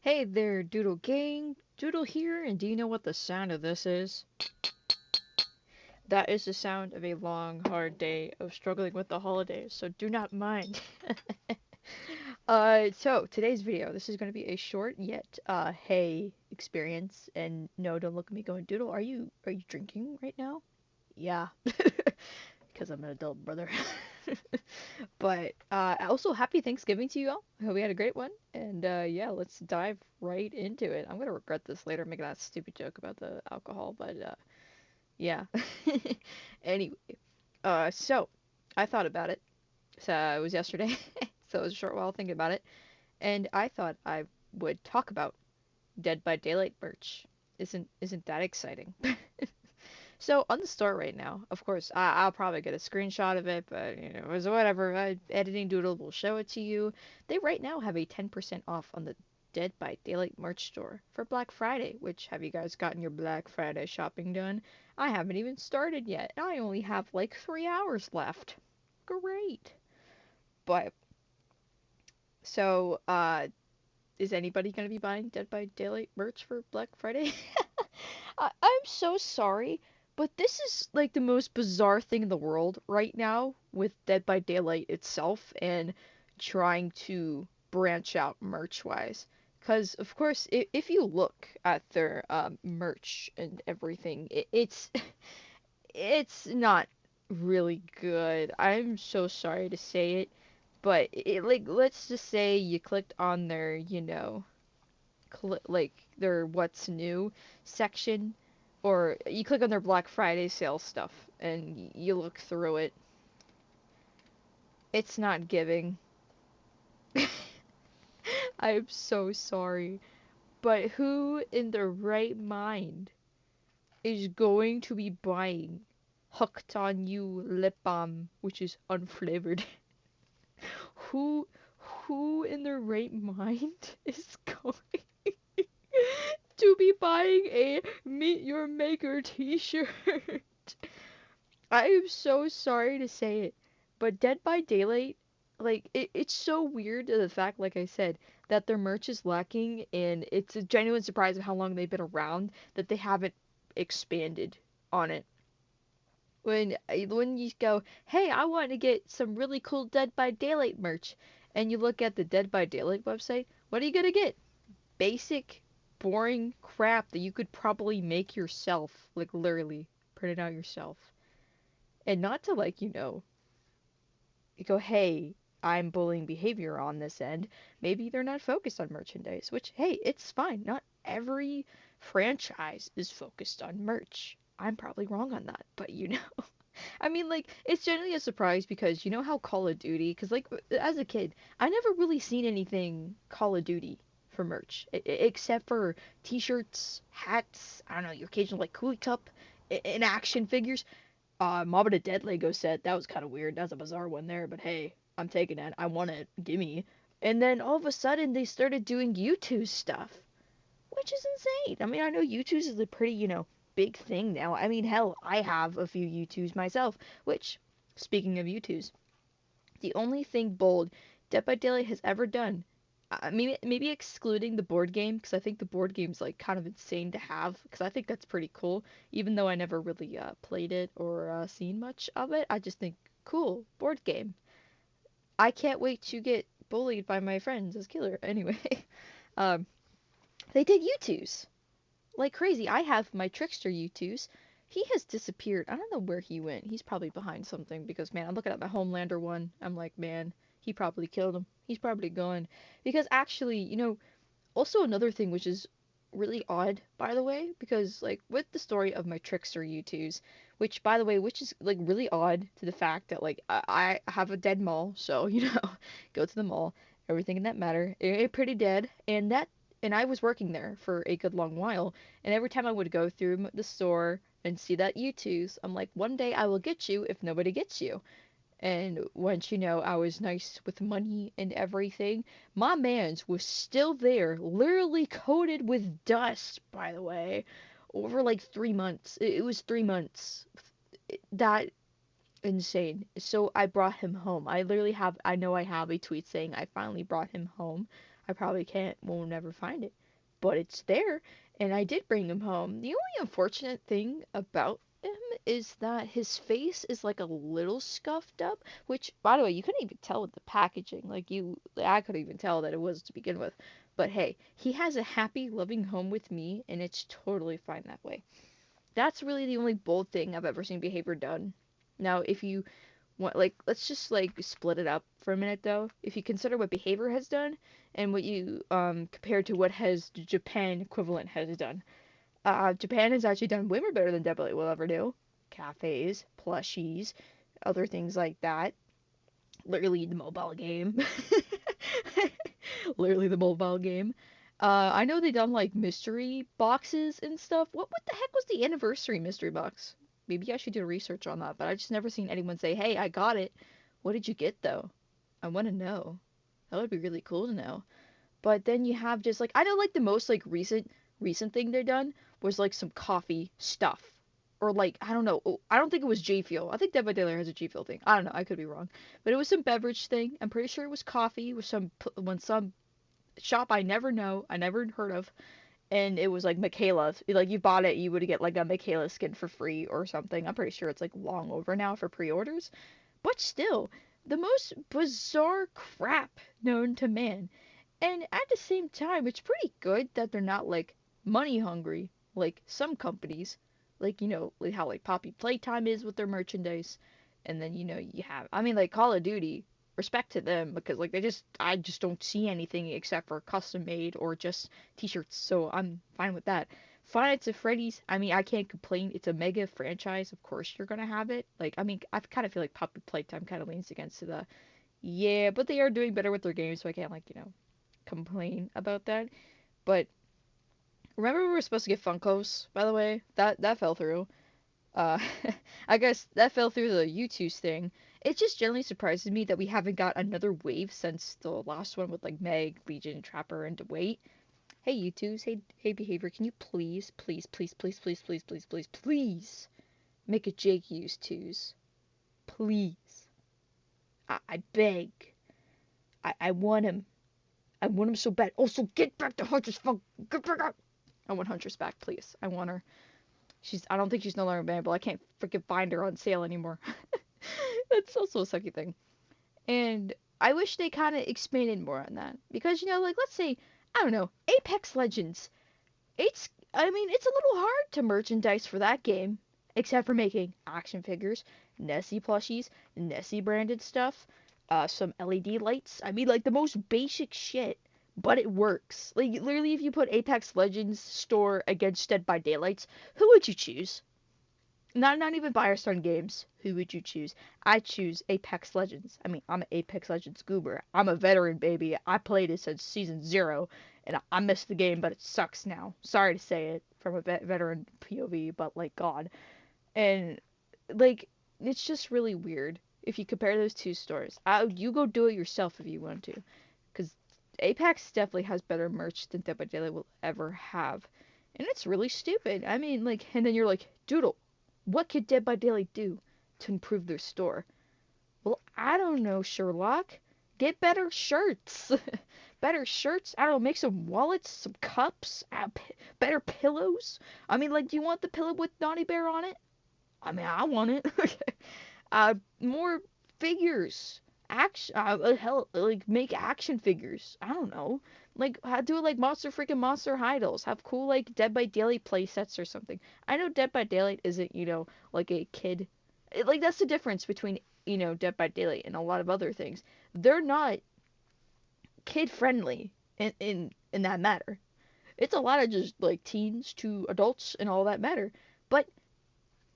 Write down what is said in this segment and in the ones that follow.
Hey there, Doodle gang. Doodle here, and do you know what the sound of this is? That is the sound of a long, hard day of struggling with the holidays, so do not mind. So today's video, this is going to be a short yet, hey experience, and no, don't look at me going, Doodle, are you drinking right now? Yeah, because I'm an adult, brother. But also happy Thanksgiving to you all. I hope you had a great one. And yeah, let's dive right into it. I'm gonna regret this later, making that stupid joke about the alcohol, but yeah. Anyway, so I thought about it. So it was yesterday, so it was a short while thinking about it, and I thought I would talk about Dead by Daylight merch. Isn't that exciting? So on the store right now, of course, I'll probably get a screenshot of it, but it's whatever. Editing Doodle will show it to you. They right now have a 10% off on the Dead by Daylight merch store for Black Friday. Which, have you guys gotten your Black Friday shopping done? I haven't even started yet. I only have like 3 hours left. Great. But so, is anybody gonna be buying Dead by Daylight merch for Black Friday? I'm so sorry, but this is like the most bizarre thing in the world right now with Dead by Daylight itself and trying to branch out merch wise. Because, of course, if you look at their merch and everything, it's not really good. I'm so sorry to say it, but like, let's just say you clicked on their, like their what's new section, or you click on their Black Friday sale stuff and you look through it. It's not giving. I'm so sorry. But who in their right mind is going to be buying Hooked on You lip balm, which is unflavored? who who in their right mind is going to be buying a Meet Your Maker t-shirt? I am so sorry to say it, but Dead by Daylight, like, it's so weird to the fact, like I said, that their merch is lacking, and it's a genuine surprise of how long they've been around that they haven't expanded on it. When you go, hey, I want to get some really cool Dead by Daylight merch, and you look at the Dead by Daylight website, what are you gonna get? Basic, boring crap that you could probably make yourself, like literally print it out yourself. And not to, like, you go, hey, I'm bullying behavior on this end. Maybe they're not focused on merchandise, which, hey, it's fine. Not every franchise is focused on merch. I'm probably wrong on that, but I mean, like, it's generally a surprise because you know how Call of Duty, because, like, as a kid, I never really seen anything Call of Duty for merch, except for t-shirts, hats, I don't know, your occasional, like, Coolie Cup, and action figures. Mob of the Dead Lego set. That was kind of weird. That was a bizarre one there, but hey, I'm taking it. I want it. Gimme. And then all of a sudden they started doing U2 stuff, which is insane. I mean, I know U2s is a pretty, big thing now. I mean, hell, I have a few U2s myself, which, speaking of U2s, the only thing bold Dead by Daylight has ever done, maybe excluding the board game, because I think the board game's like kind of insane to have, because I think that's pretty cool. Even though I never really played it or seen much of it, I just think cool board game. I can't wait to get bullied by my friends as killer. Anyway, um, they did U2s like crazy. I have my Trickster U2s. He has disappeared. I don't know where he went. He's probably behind something because, man, I'm looking at my Homelander one. I'm like, man, he probably killed him. He's probably gone. Because actually, also another thing which is really odd, by the way, because, like, with the story of my Trickster U2s, which, by the way, which is, like, really odd to the fact that, like, I have a dead mall, so, go to the mall, everything in that matter, pretty dead, and I was working there for a good long while, and every time I would go through the store and see that U2s, I'm like, one day I will get you if nobody gets you. And once I was nice with money and everything, my man's was still there, literally coated with dust, by the way, over like 3 months. It was 3 months. That insane. So I brought him home. I know I have a tweet saying I finally brought him home. I probably can't, won't never find it, but it's there, and I did bring him home. The only unfortunate thing about him is that his face is like a little scuffed up, which, by the way, you couldn't even tell with the packaging. I couldn't even tell that it was to begin with. But hey, he has a happy, loving home with me, and it's totally fine that way. That's really the only bold thing I've ever seen behavior done. Now, if you want, like, let's just like split it up for a minute though. If you consider what behavior has done and what you compared to what has the Japan equivalent has done, Japan has actually done way more better than Dead will ever do. Cafes, plushies, other things like that. Literally the mobile game. Literally the mobile game. I know they done like mystery boxes and stuff. What the heck was the anniversary mystery box? Maybe I should do research on that, but I just never seen anyone say, "Hey, I got it." What did you get though? I want to know. That would be really cool to know. But then you have just like I know like the most like recent thing they done was like some coffee stuff. Or like I don't know. I don't think it was J Fuel. I think Dead by Daylight has a G Fuel thing. I don't know. I could be wrong. But it was some beverage thing. I'm pretty sure it was coffee with some shop I never heard of, and it was like Michaela's. Like you bought it, you would get like a Michaela skin for free or something. I'm pretty sure it's like long over now for pre-orders, but still, the most bizarre crap known to man. And at the same time, it's pretty good that they're not like money hungry like some companies, like like how like Poppy Playtime is with their merchandise, and then you have I mean like Call of Duty, respect to them because like I just don't see anything except for custom made or just t-shirts, so I'm fine with that. Five Nights at Freddy's, I mean I can't complain. It's a mega franchise, of course you're gonna have it. Like I mean I kind of feel like Poppy Playtime kind of leans against the yeah, but they are doing better with their games, so I can't like complain about that. But remember we were supposed to get Funkos, by the way? That fell through. Uh, I guess that fell through the YouTube's thing. It just generally surprises me that we haven't got another wave since the last one with like Meg, Legion, Trapper, and DeWait. Hey YouTube's, hey Behavior, can you please, please, please, please, please, please, please, please, please make a Jake use twos? Please. I beg. I want him. I want him so bad. Also, get back to Huntress Funk. Get back up. I want Huntress back, please. I want her. I don't think she's no longer available. I can't freaking find her on sale anymore. That's also a sucky thing. And I wish they kind of expanded more on that. Because, like, let's say, I don't know, Apex Legends. I mean, it's a little hard to merchandise for that game. Except for making action figures, Nessie plushies, Nessie branded stuff, some LED lights. I mean, like, the most basic shit. But it works. Like, literally, if you put Apex Legends store against Dead by Daylight, who would you choose? Not even Firestone Games. Who would you choose? I choose Apex Legends. I mean, I'm an Apex Legends goober. I'm a veteran, baby. I played it since season 0, and I missed the game, but it sucks now. Sorry to say it from a veteran POV, but, like, God. And, like, it's just really weird if you compare those two stores. You go do it yourself if you want to. Because Apex definitely has better merch than Dead by Daylight will ever have. And it's really stupid. I mean, like, and then you're like, Doodle, what could Dead by Daylight do to improve their store? Well, I don't know, Sherlock. Get better shirts. Better shirts? I don't know, make some wallets, some cups, better pillows. I mean, like, do you want the pillow with Naughty Bear on it? I mean, I want it. More figures. Action, hell, like make action figures. I don't know. Like, do it like Monster Idols. Have cool like Dead by Daylight play sets or something. I know Dead by Daylight isn't like a kid. Like that's the difference between Dead by Daylight and a lot of other things. They're not kid friendly in that matter. It's a lot of just like teens to adults and all that matter. But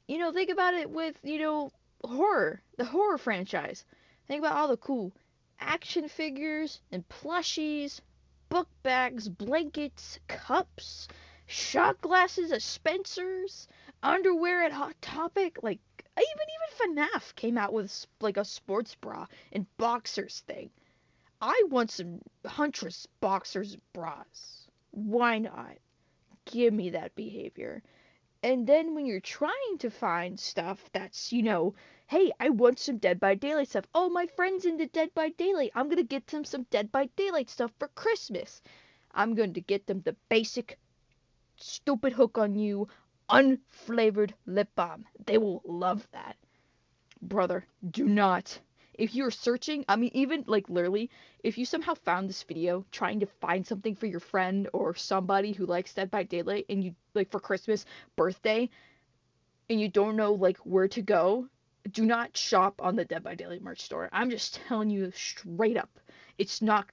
think about it with, the horror franchise. Think about all the cool action figures and plushies, book bags, blankets, cups, shot glasses at Spencer's, underwear at Hot Topic. Like, even FNAF came out with, like, a sports bra and boxers thing. I want some Huntress boxers bras. Why not? Give me that behavior. And then when you're trying to find stuff that's, hey, I want some Dead by Daylight stuff. Oh, my friend's into Dead by Daylight. I'm gonna get them some Dead by Daylight stuff for Christmas. I'm going to get them the basic, stupid hook on you, unflavored lip balm. They will love that. Brother, do not. If you're searching, I mean, even like literally, if you somehow found this video trying to find something for your friend or somebody who likes Dead by Daylight and you like for Christmas, birthday, and you don't know like where to go, do not shop on the Dead by Daylight merch store. I'm just telling you straight up. It's not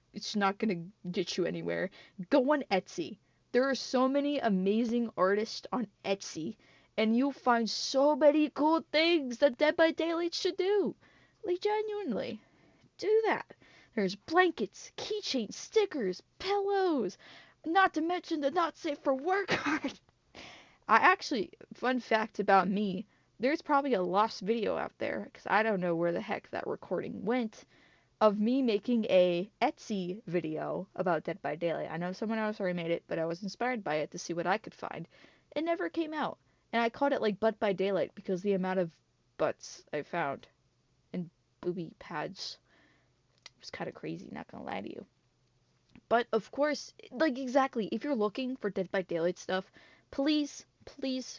gonna get you anywhere. Go on Etsy. There are so many amazing artists on Etsy, and you'll find so many cool things that Dead by Daylight should do. Like genuinely, do that. There's blankets, keychains, stickers, pillows, not to mention the not safe for work card. I actually, fun fact about me, there's probably a lost video out there because I don't know where the heck that recording went of me making a Etsy video about Dead by Daylight. I know someone else already made it, but I was inspired by it to see what I could find. It never came out. And I called it like Butt by Daylight because the amount of butts I found and booby pads was kind of crazy, not gonna lie to you. But of course, like exactly, if you're looking for Dead by Daylight stuff, please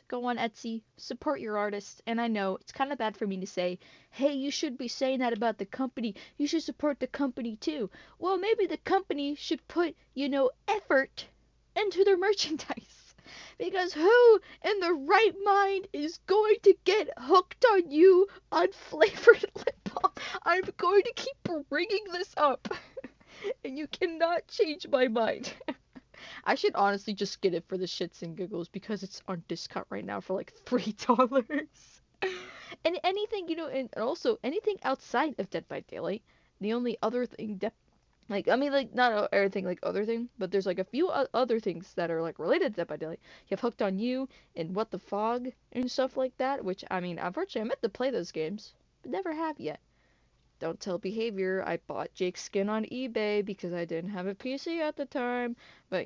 go on Etsy, support your artist. And I know it's kind of bad for me to say, hey, you should be saying that about the company. You should support the company too. Well, maybe the company should put, effort into their merchandise. Because who in the right mind is going to get hooked on you unflavored lip balm? I'm going to keep bringing this up. And you cannot change my mind. I should honestly just get it for the shits and giggles because it's on discount right now for like $3. And anything, and also anything outside of Dead by Daylight. The only other thing like I mean like not everything like other thing, but there's like a few other things that are like related to Dead by Daylight. You have Hooked on You and What the Fog and stuff like that, which I mean unfortunately I meant to play those games, but never have yet. Don't tell behavior. I bought Jake's skin on eBay because I didn't have a PC at the time, but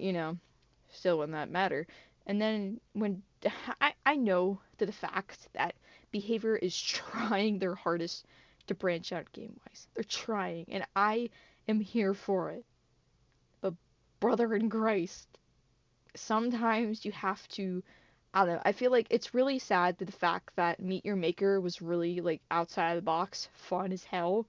still wouldn't that matter. And then when I know to the fact that behavior is trying their hardest to branch out game wise. They're trying, and I am here for it. But brother in Christ, sometimes you have to. I don't know. I feel like it's really sad that the fact that Meet Your Maker was really like outside of the box, fun as hell.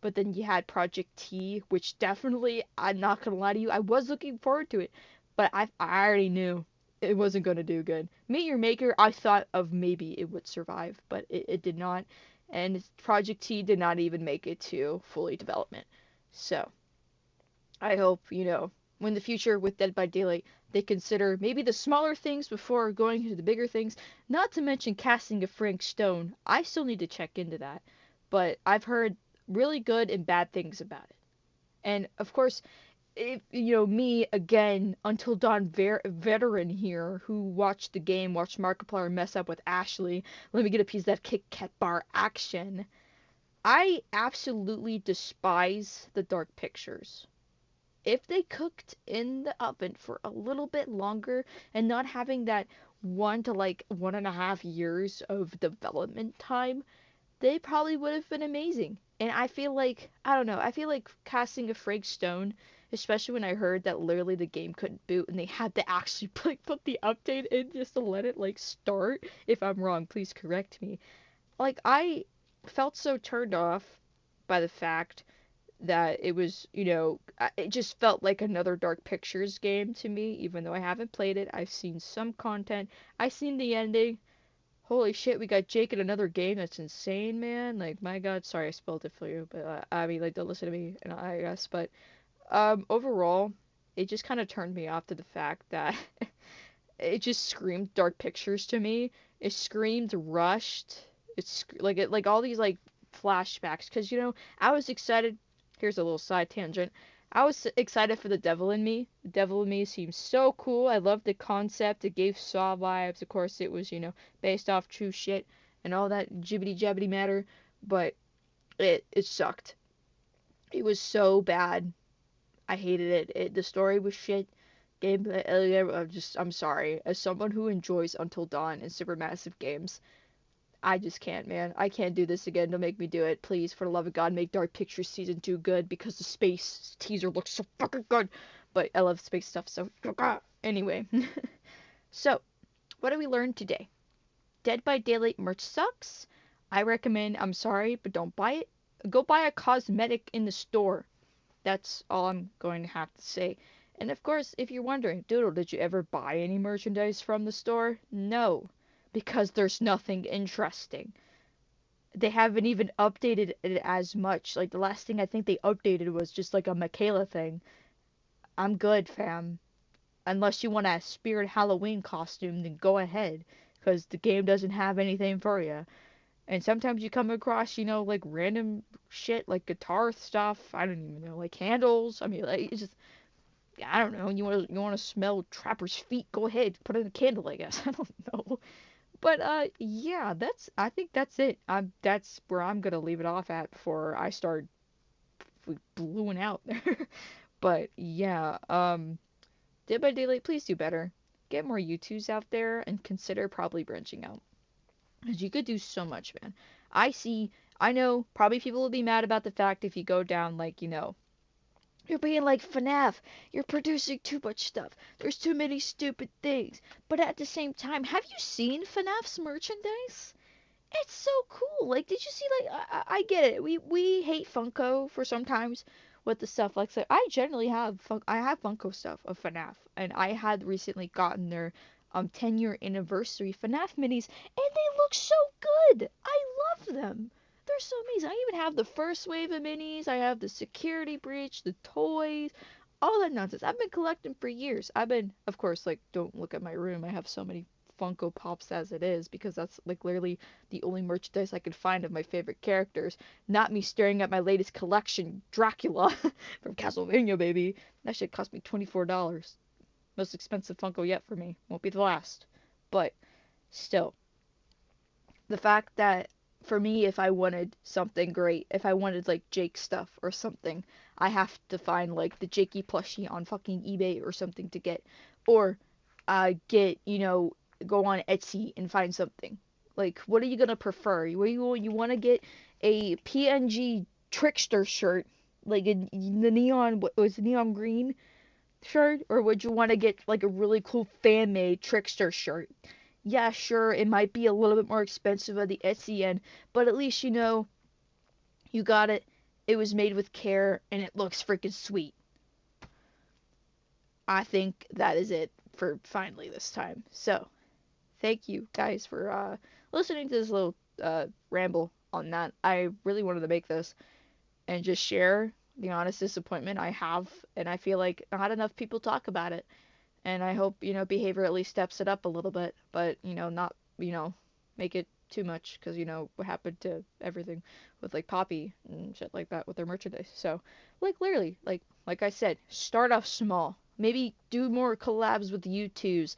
But then you had Project T, which definitely, I'm not gonna lie to you, I was looking forward to it, but I already knew it wasn't gonna do good. Meet Your Maker, I thought of maybe it would survive, but it did not, and Project T did not even make it to fully development. So I hope, when the future with Dead by Daylight, they consider maybe the smaller things before going to the bigger things. Not to mention casting of Frank Stone. I still need to check into that. But I've heard really good and bad things about it. And of course, if me again, Until Dawn veteran here, who watched the game, watched Markiplier mess up with Ashley, let me get a piece of that Kit Kat bar action. I absolutely despise the dark pictures. If they cooked in the oven for a little bit longer and not having that 1 to 1.5 years of development time, they probably would have been amazing. And I feel like, I don't know, I feel like casting a Frank Stone, especially when I heard that literally the game couldn't boot and they had to actually put the update in just to let it like start. If I'm wrong, please correct me. Like, I felt so turned off by the fact that it was, it just felt like another Dark Pictures game to me, even though I haven't played it. I've seen some content. I've seen the ending. Holy shit, we got Jake in another game. That's insane, man. Like, my god, sorry I spoiled it for you, but I mean, like, don't listen to me, and I guess, but overall, it just kind of turned me off to the fact that it just screamed Dark Pictures to me. It screamed rushed. It's like like all these like flashbacks, because I was excited. Here's a little side tangent. I was excited for The Devil in Me. The Devil in Me seems so cool. I loved the concept. It gave Saw vibes. Of course, it was, based off true shit and all that jibbity jabbity matter. But it sucked. It was so bad. I hated it. The story was shit. gameplay. I'm sorry. As someone who enjoys Until Dawn and Supermassive games, I just can't, man. I can't do this again. Don't make me do it. Please, for the love of God, make Dark Pictures Season 2 good because the space teaser looks so fucking good. But I love space stuff, so. Anyway. So, what did we learn today? Dead by Daylight merch sucks. I recommend, I'm sorry, but don't buy it. Go buy a cosmetic in the store. That's all I'm going to have to say. And of course, if you're wondering, Doodle, did you ever buy any merchandise from the store? No, because there's nothing interesting. They haven't even updated it as much. Like the last thing I think they updated was just like a Michaela thing. I'm good, fam. Unless you want a Spirit Halloween costume, then go ahead, because the game doesn't have anything for you. And sometimes you come across, like random shit, like guitar stuff. I don't even know, like candles. I mean, like it's just, I don't know. You want to smell Trapper's feet? Go ahead, put in a candle, I guess. I don't know. But yeah, I think that's it. That's where I'm gonna leave it off at before I start bluing out there. But yeah, Dead by Daylight, please do better. Get more YouTubes out there and consider probably branching out. Because you could do so much, man. I know, probably people will be mad about the fact if you go down, like, you're being like FNAF, you're producing too much stuff, there's too many stupid things. But at the same time, have you seen FNAF's merchandise? It's so cool. Like, did you see? Like, I get it. We hate Funko for sometimes with the stuff. Like, so I generally I have Funko stuff of FNAF, and I had recently gotten their 10-year anniversary FNAF minis, and they look so good. I love them. They're so amazing. I even have the first wave of minis. I have the security breach, the toys, all that nonsense. I've been collecting for years. Of course, like, don't look at my room. I have so many Funko Pops as it is because that's like literally the only merchandise I could find of my favorite characters. Not me staring at my latest collection, Dracula from Castlevania, baby. That shit cost me $24. Most expensive Funko yet for me. Won't be the last. But still, the fact that for me, if I wanted something great, if I wanted like Jake stuff or something, I have to find like the Jakey plushie on fucking eBay or something to get. Or go on Etsy and find something. Like, what are you gonna prefer? You want to get a PNG trickster shirt, like the neon, what was it, neon green shirt, or would you want to get like a really cool fan made trickster shirt? Yeah, sure, it might be a little bit more expensive at the Etsy end, but at least you got it. It was made with care and it looks freaking sweet. I think that is it for finally this time. So, thank you guys for listening to this little ramble on that. I really wanted to make this and just share the honest disappointment I have, and I feel like not enough people talk about it. And I hope, behavior at least steps it up a little bit, but, not, make it too much, because, what happened to everything with, like, Poppy and shit like that with their merchandise. So, like, literally, like I said, start off small. Maybe do more collabs with YouTubes,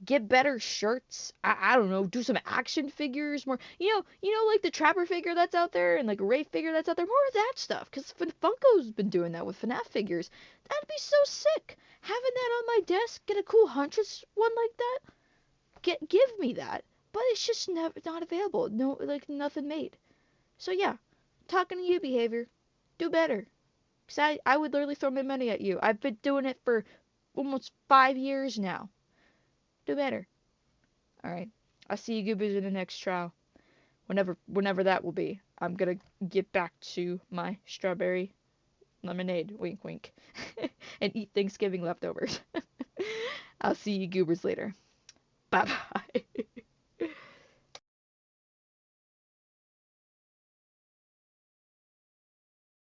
get better shirts. I don't know, do some action figures more. Like the Trapper figure that's out there and like a Ray figure that's out there. More of that stuff, because Funko's been doing that with FNAF figures. That'd be so sick. Having that on my desk, get a cool Huntress one like that. Give me that. But it's just never not available. No, like nothing made. So yeah, talking to you, behavior. Do better. Cause I would literally throw my money at you. I've been doing it for almost 5 years now. Do better. Alright. I'll see you goobers in the next trial. Whenever that will be. I'm gonna get back to my strawberry lemonade, wink wink, and eat Thanksgiving leftovers. I'll see you goobers later. Bye bye.